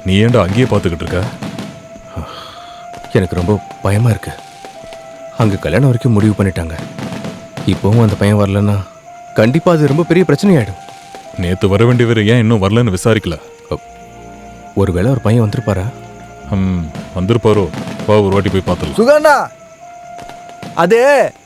நீ ஏன்டா அங்கேயே பார்த்துக்கிட்டு இருக்க? எனக்கு ரொம்ப பயமா இருக்கு. அங்க கல்யாணம் வரைக்கும் முடிவு பண்ணிட்டாங்க. இப்போவும் அந்த பையன் வரலன்னா கண்டிப்பா அது ரொம்ப பெரிய பிரச்சனையாயிடும். நேத்து வர வேண்டியவர் ஏன் இன்னும் வரலன்னு விசாரிக்கல? ஒருவேளை ஒரு பையன் வந்திருப்பாரா? வந்திருப்பாரோ? வா ஒரு வாட்டி போய் பார்த்துலாம். சுகண்ணா, அது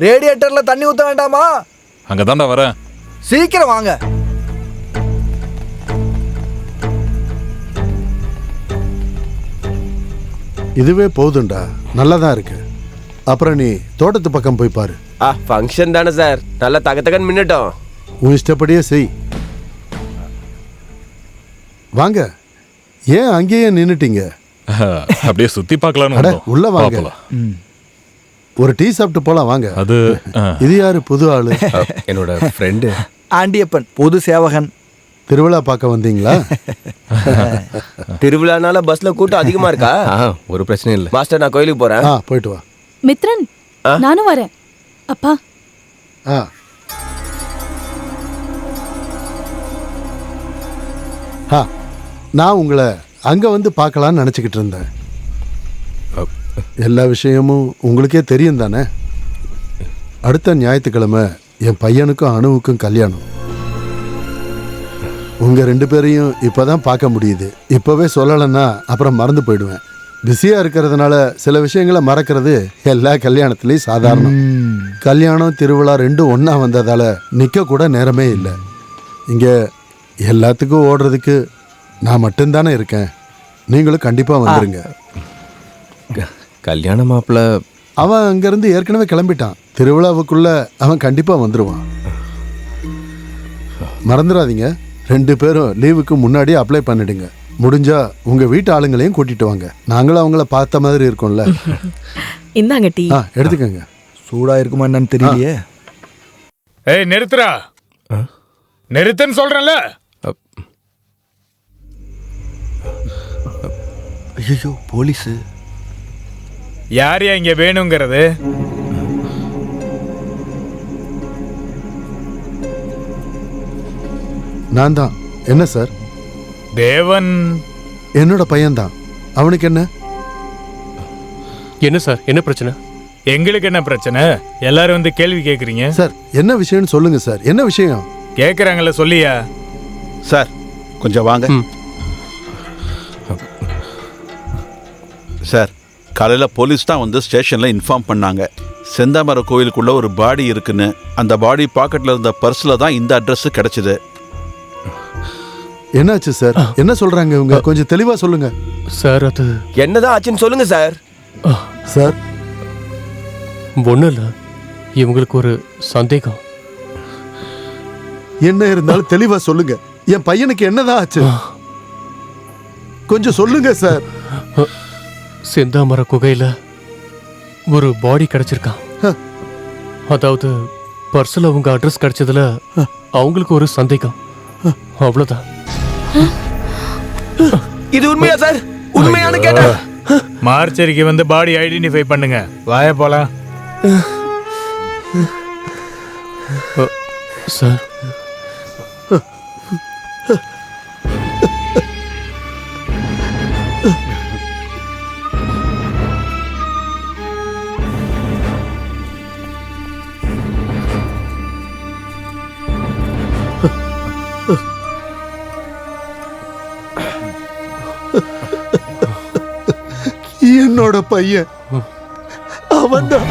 ரேடியேட்டர்ல தண்ணி ஊத்த வேண்டாமா? அங்கதான்டா வரேன். சீக்கிரம் வாங்க. இதுவே போதும்டா, நல்லதா இருக்கு. அப்புறம் நீ தோட்டத்து பக்கம் போய் பாரு. ஃபங்க்ஷன் தானே சார், நல்லா தகத்தகன்னு மின்னட்டும். உன் இஷ்டப்படியே செய். வாங்க, ஏன் அங்கேயே நின்னுட்டீங்க? அப்படியே சுத்தி பார்க்கலான்னு உள்ள வாங்க. ஒரு டீ சாப்பிட்டு போலாம் வாங்க. அது இது யாரு புது ஆளு? என்னோட ஃப்ரெண்டு ஆண்டியப்பன், பொது சேவகன். திருவிழா பார்க்க வந்தீங்களா? திருவிழானால பஸ்ல கூட்டம் அதிகமா இருக்கா? ஒரு பிரச்சனை இல்லை மாஸ்டர், நான் கோயிலுக்கு போறேன். போயிட்டு வா. மித்ரன், நானும் வரேன். அப்பா நான் உங்களை அங்க வந்து பார்க்கலான்னு நினைச்சுக்கிட்டு இருந்தேன். எல்லா விஷயமும் உங்களுக்கே தெரியும் தானே? அடுத்த ஞாயிற்றுக்கிழமை என் பையனுக்கும் அணுவுக்கும் கல்யாணம். உங்க 2 பேரையும் இப்பதான் பார்க்க முடியுது. இப்பவே சொல்லலைன்னா அப்புறம் மறந்து போயிடுவேன். பிஸியா இருக்கிறதுனால சில விஷயங்களை மறக்கிறது எல்லா கல்யாணத்திலையும் சாதாரணம். கல்யாணம் திருவிழா 2 ஒண்ணா வந்ததால நிக்க கூட நேரமே இல்லை. இங்க எல்லாத்துக்கும் ஓடுறதுக்கு நான் மட்டும்தானே இருக்கேன். நீங்களும் கண்டிப்பா வந்துருங்க. கல்யாண மாப்பிள்ள அவன் அங்கிருந்து ஏற்கனவே கிளம்பிட்டான். திருவிழாவுக்குள்ள அவன் கண்டிப்பா வந்துருவான். மறந்துடாதீங்க, 2 பேரும் லீவுக்கு முன்னாடி அப்ளை பண்ணிடுங்க. முடிஞ்சா உங்க வீட்டு ஆளுங்களையும் கூட்டிட்டு வாங்க. நாங்களும் அவங்கள பார்த்த மாதிரி இருக்கோம்ல. இந்தாங்க டீ. எடுத்துக்கங்க. சூடா இருக்குமா என்னன்னு தெரியலையே. ஏய் நிறுத்துறா, நிறுத்துன்னு சொல்றேன்ல. ஐயோ, போலீஸ். யார் இங்க வேணுங்கிறது? நான் தான். என்ன சார்? தேவன் என்னோட பையன்தான். அவனுக்கு என்ன? என்ன சார், என்ன பிரச்சனை? எங்களுக்கு என்ன பிரச்சனை? எல்லாரும் வந்து கேள்வி கேக்குறீங்க. சார் என்ன விஷயம்னு சொல்லுங்க சார். என்ன விஷயம்? கேக்குறாங்கல்ல, சொல்லியா? சார் கொஞ்சம் வாங்க. சார், காலையில் போலீஸ் தான் வந்து ஸ்டேஷனில் இன்ஃபார்ம் பண்ணாங்க. செந்தாமரை கோயிலுக்குள்ள ஒரு பாடி இருக்குன்னு. அந்த பாடி பாக்கெட்டில் இருந்த பர்ஸில் தான் இந்த அட்ரஸ் கிடைச்சிது. என்னாச்சு சார்? என்ன சொல்றாங்க இவங்க? கொஞ்சம் தெளிவா சொல்லுங்க சார். அது என்னதான் ஆச்சுன்னு சொல்லுங்க சார். சார் ஒன்றும் இல்லை, இவங்களுக்கு ஒரு சந்தேகம். என்ன இருந்தாலும் தெளிவா சொல்லுங்க. என் பையனுக்கு என்னதான் ஆச்சு? கொஞ்சம் சொல்லுங்க சார். செந்தாமர குகையில ஒரு பாடி கிடைச்சிருக்கான். அதாவது பர்சல் அவங்க அட்ரஸ் கிடைச்சதுல அவங்களுக்கு ஒரு சந்தேகம், அவ்வளவுதான். இது உண்மையா சார்? உண்மையான கேட்டா மார்ச்சரிக்கு வந்து பாடி ஐடென்டிஃபை பண்ணுங்க. வாய போலாம் சார். என்னோட பையன் அவன்தான்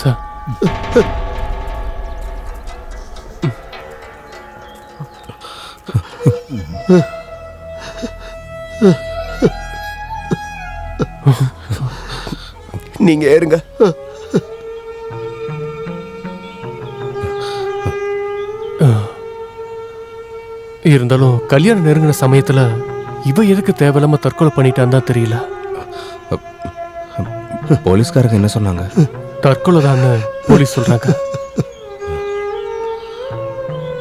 சார். நீங்க ஏறுங்க. இருந்தாலும் கல்யாணம் நெருங்கின சமயத்துல இவ எதுக்கு தேவையில்லாம தற்கொலை பண்ணிட்டான்னு தான் தெரியல. போலீஸ்காரங்க என்ன சொன்னாங்க? தற்கொலை தான் போலீஸ் சொல்றாங்க.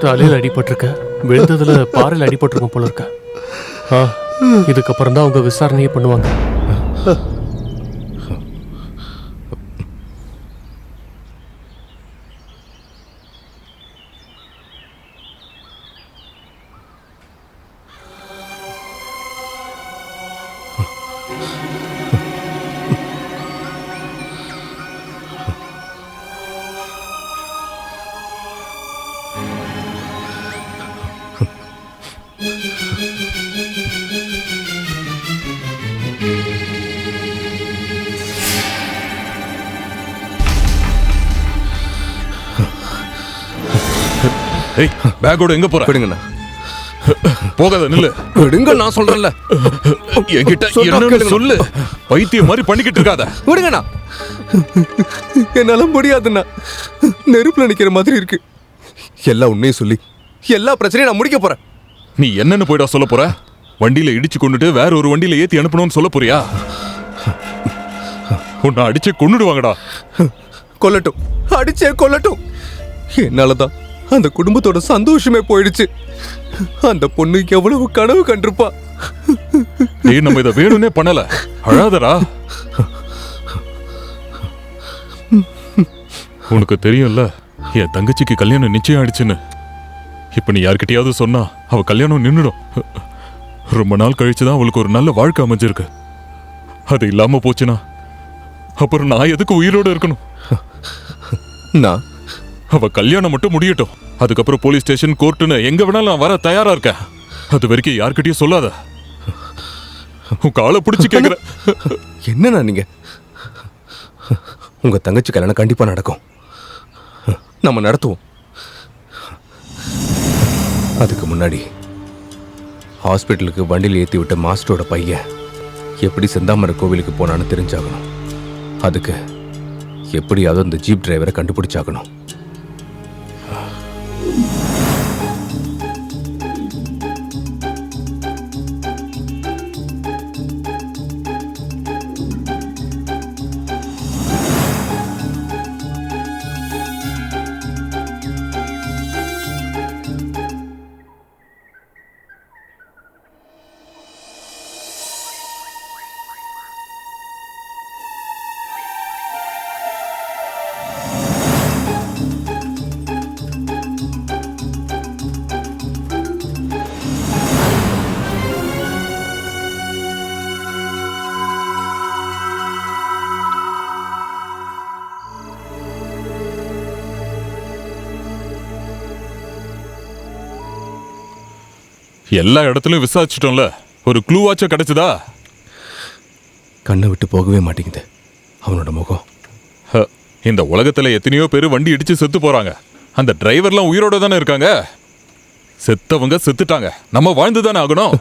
தலையில் அடிபட்டிருக்க, விழுந்ததுல பாறையில் அடிபட்டிருக்கும் போல இருக்க. இதுக்கப்புறம் தான் அவங்க விசாரணையே பண்ணுவாங்க. ஏய் பேக்கோட எங்க போற? விடுங்கண்ணா, போகாத நில்லு. விடுங்க, நான் சொல்றேன்ல. என்கிட்ட சொன்னா என்னன்னு கேளுங்க. சொல்லு. பைத்தியம் மாதிரி பண்ணிக்கிட்டு இருக்காத. விடுங்கண்ணா, என்னால முடியாதுண்ணா. நெருப்புல நிக்கிற மாதிரி இருக்கு. எல்லா உண்மையும் சொல்லி எல்லா பிரச்சனையும் நான் முடிக்க போறேன். நீ என்னன்னு போய்டா சொல்ல போற? வண்டியில இடிச்சு கொண்டுட்டு வேற ஒரு வண்டியில ஏத்தி அனுப்பணும்னு சொல்ல போறியா? உன்னை அடிச்சு கொன்னுடுவாங்கடா. கொல்லட்டும், அடிச்சே கொல்லட்டும். என்னாலதான் அந்த குடும்பத்தோட சந்தோஷமே போயிடுச்சு. அந்த பொண்ணு எவ்வளவு கனவு கண்டிருப்பா. டேய், நம்ம இதை வேணும்னே பண்ணல. அழாதடா. உனக்கு தெரியும்ல என் தங்கச்சிக்கு கல்யாணம் நிச்சயம் ஆயிடுச்சுன்னு. இப்ப நீ யார்கிட்டயாவது சொன்னா அவ கல்யாணம் நின்னுடும். ரொம்ப நாள் கழிச்சுதான் அவளுக்கு ஒரு நல்ல வாழ்க்கை அமைஞ்சிருக்கு. அது இல்லாம போச்சுன்னா அப்புறம் நான் எதுக்கு உயிரோட இருக்கணும்? நான் அவ கல்யாணம் மட்டும் முடியட்டும். அதுக்கப்புறம் போலீஸ் ஸ்டேஷன், கோர்ட்டுன்னு எங்க வேணாலும் நான் வர தயாரா இருக்கேன். அது வரைக்கும் யார்கிட்டயும் சொல்லாத. உன் காலை பிடிச்சு கேக்குற. என்னண்ணா நீங்க? உங்க தங்கச்சி கல்யாணம் கண்டிப்பா நடக்கும். நம்ம நடத்துவோம். அதுக்கு முன்னாடி ஹாஸ்பிட்டலுக்கு வண்டியில் ஏற்றி விட்ட மாஸ்டரோட பையன் எப்படி செந்தாமரை கோவிலுக்கு போனான்னு தெரிஞ்சாகணும். அதுக்கு எப்படியாவது அந்த ஜீப் டிரைவரை கண்டுபிடிச்சாகணும். எல்லா இடத்துலயும் விசாரிச்சிட்டோம்ல, ஒரு க்ளூவாச்சும் கிடைச்சதா? கண்ணை விட்டு போகவே மாட்டேங்குது அவனோட முகம். இந்த உலகத்துல எத்தனையோ பேர் வண்டி இடிச்சு செத்து போறாங்க. அந்த டிரைவர்லாம் உயிரோட தானே இருக்காங்க. செத்தவங்க செத்துட்டாங்க, நம்ம வாழ்ந்து தானே ஆகணும்.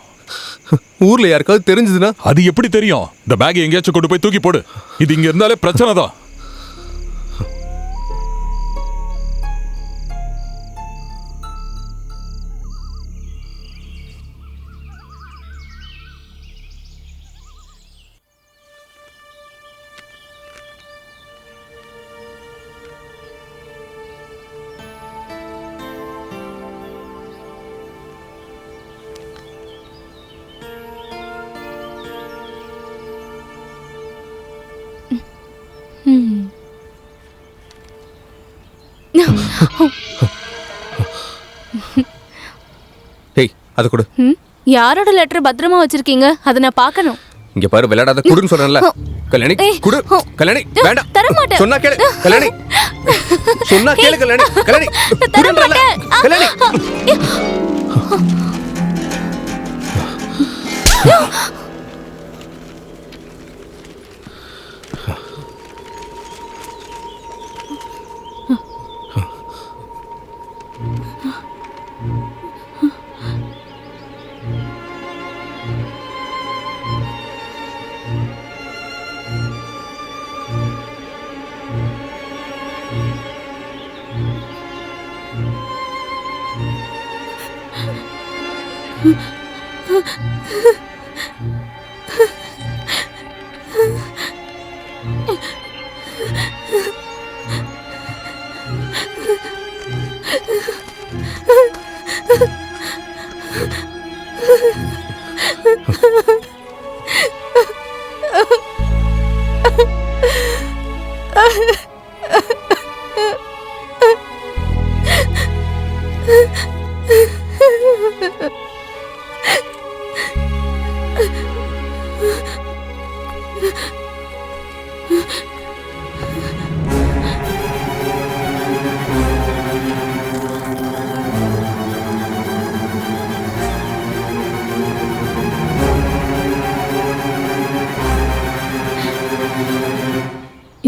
ஊர்ல யாருக்காவது தெரிஞ்சதுன்னா? அது எப்படி தெரியும்? இந்த பேக் எங்கேயாச்சும் கொண்டு போய் தூக்கி போடு. இது இங்க இருந்தாலே பிரச்சனை தான். ஏய், அது கொடு. யாரோட லெட்டர் பத்திரமா வச்சிருக்கீங்க? அதை நான் பார்க்கணும். இங்க பாரு, விளையாடாத, குடுன்னு சொல்றேன்ல. கல்யாணி, குடு. கல்யாணி, வேண்டாம். தர மாட்டேன். சொன்னா கேளு கல்யாணி. சொன்னா கேளு கல்யாணி. கல்யாணி, குடுன்றல. கல்யாணி.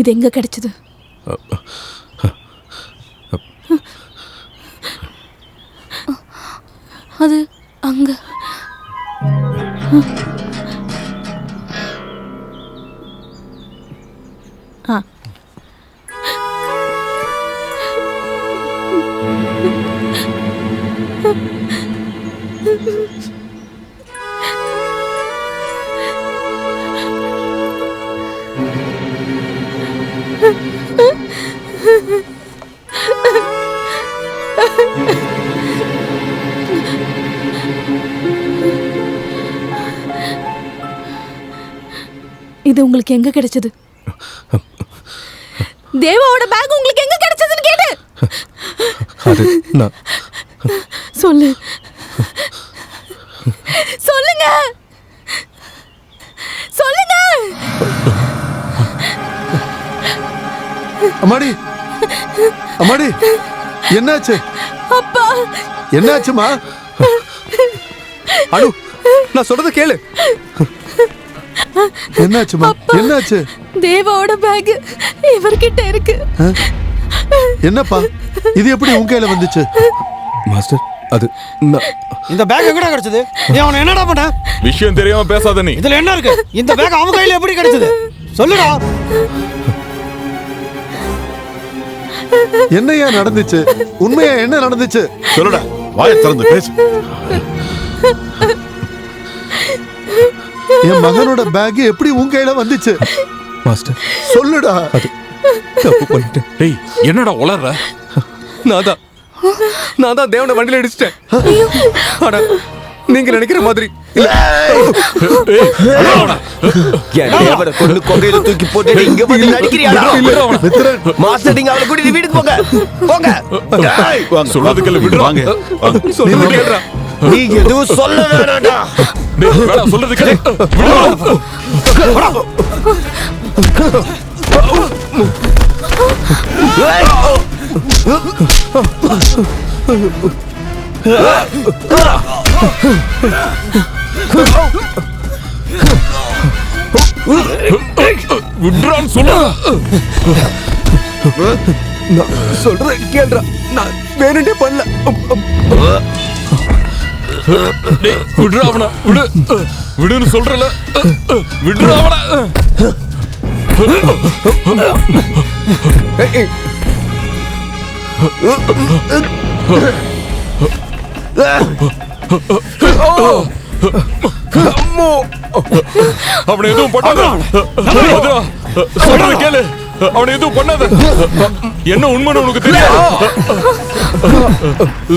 இது எங்க கிடைச்சது? அது அங்க. ஆ. இது உங்களுக்கு எங்க கிடைச்சது? தேவாவோட பேக் உங்களுக்கு எங்க கிடைச்சதுன்னு கேட்டு. அது நான் சொல்லு, சொல்லுங்க, சொல்லுங்க. அம்மாடி, அம்மாடி, என்னாச்சு? அப்பா, என்னாச்சுமா? அனு, நான் சொல்றத கேளு. என்னாச்சுமா? என்னாச்சு? தேவாவோட பேக் இவர்கிட்ட இருக்கு. என்னப்பா இது எப்படி உன் கையில வந்துச்சு? மாஸ்டர், அது நான் இந்த பேக் எங்கடா கிடைச்சது? நீ அவனை என்னடா பண்ண? விஷயம் தெரியாம பேசாத நீ. இதுல என்ன இருக்கு? இந்த பேக் அவன் கையில எப்படி கிடைச்சது? சொல்லுடா. என்னையா நடந்துச்சு? உண்மையா என்ன நடந்துச்சு? சொல்லுடா, வாயை திறந்து பேசு. என் மகனோட பேக் எப்படி உன் கையில வந்துச்சு? மாஸ்டர், சொல்லுடா. தப்பு பண்ணிட்டேன். டேய், என்னடா உளற? நான் தான் தேவனை வண்டியில அடிச்சிட்டேன். ஆனா நீங்க நினைக்கிற மாதிரி என் தேவனை கொண்டு கொங்கையில தூக்கி போட்டு இங்க வந்து நடிக்கிறியாடா? மித்திரன், மாஸ்டர், நீங்க அவளை கூட்டிட்டு வீட்டுக்கு போங்க. போங்க. ஏய், வாங்க, சொல்லாதுக்கல்ல விடுறா. வாங்க, வாங்க. சொல்றது கேளுடா. நீ எதுவும் சொல்ல வேணாம்டா. டேய், வேணாம், சொல்றது கேளு. விடுறா. விடுறான்னு சொல்ல. நான் சொல்றத கேளுடா. நான் வேணுண்டே பண்ணல. டேய், விடுறா அவனை. விடு, விடுன்னு சொல்றல. விடுறா அவனை. அவனை எதுவும் பண்ணாத. பத்ரா, சொல்றத கேளு. அவனை எதுவும் பண்ணாத. என்ன உண்மைன்னு உனக்கு தெரியாது.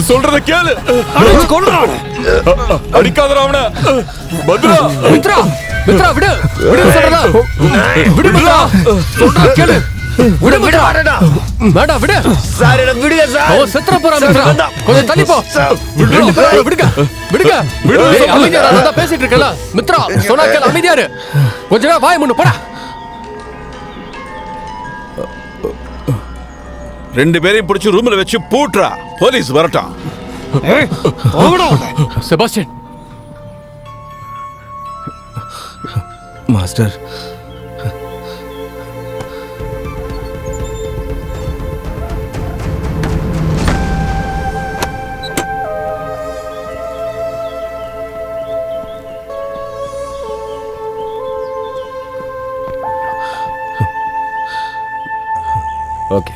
சொல்றத கேளு. அடிக்காதடா அவனை. பத்ரா, மித்ரா, மித்ரா விடு, விடு சொல்றல. விடு மித்ரா, சொல்றத கேளு. விடு மித்ரா. வேண்டாம், விடு. சார், என்ன விடுங்க சார். ஓ, செத்துற போறா மித்ரா. கொஞ்சம் தள்ளி போ. ரெண்டு பேரும் விடுங்க, விடுங்க. ஏய், அமைதியா இரு, நான் தான் பேசிட்டு இருக்கேன்ல. மித்ரா, சொன்னா கேளு, அமைதியா இரு. கொஞ்ச நேரம் வாய் மூடு, போடா. ரெண்டு பேரையும் பிடிச்சி ரூம்ல வச்சு பூட்றா. போலீஸ் வரட்டும். Sebastian, master, okay.